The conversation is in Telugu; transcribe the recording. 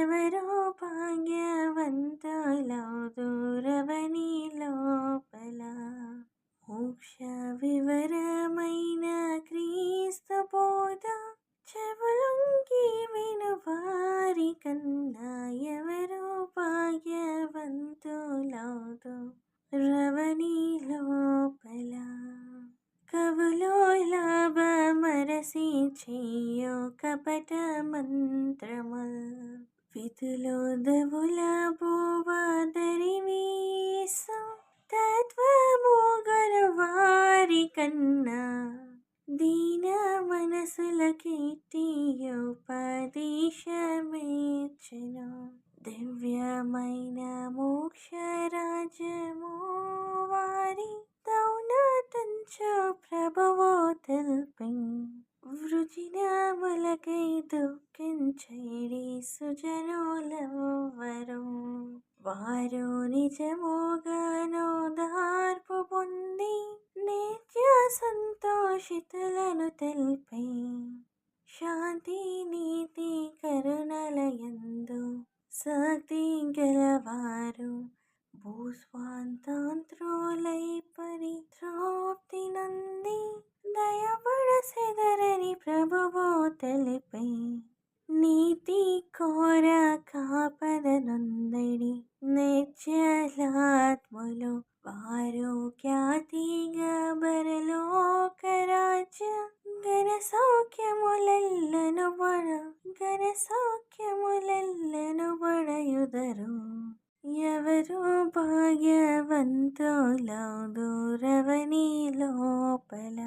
ఎవరో భాగ్యవంతులో దూరవని లోపల మోక్ష వివరమైన క్రీస్తు బోధ చెవులొంగి వినువారి కన్నా ఎవరో భాగ్యవంతులో రవని లోపల కవులో లాభమరసి చేయో కపట మంత్రముల్ విధులో దవుల బోవదరివీస తత్వము గలవారి కన్నా దీన మనసులకిటియోపదేశమేర్చెను దివ్యమైన మోక్షరాజ్యము వారి దౌనతంచు ప్రభువో తెల్పి వృజినములకై దుఃఖించైడి సుజనులెవ్వరు వారు నిజముగాను దార్పు పొంది నిత్య సంతోషితులను తెల్పి శాంతి నీతి కరుణలయందు శక్తి గలవారు భూస్వాంతంత్రులై పరితృప్తి నంది దయపడసెదరని ప్రభువు తెలిపి నీతి కోర కాపద నొందడి నిశ్చలాత్ములు వారు ఖ్యాతిగా బరలోక రాజ్య ఘన సౌఖ్యములెల్లను పడయుదరు ఎవరు భాగ్యవంతులో దూరవని లోపల.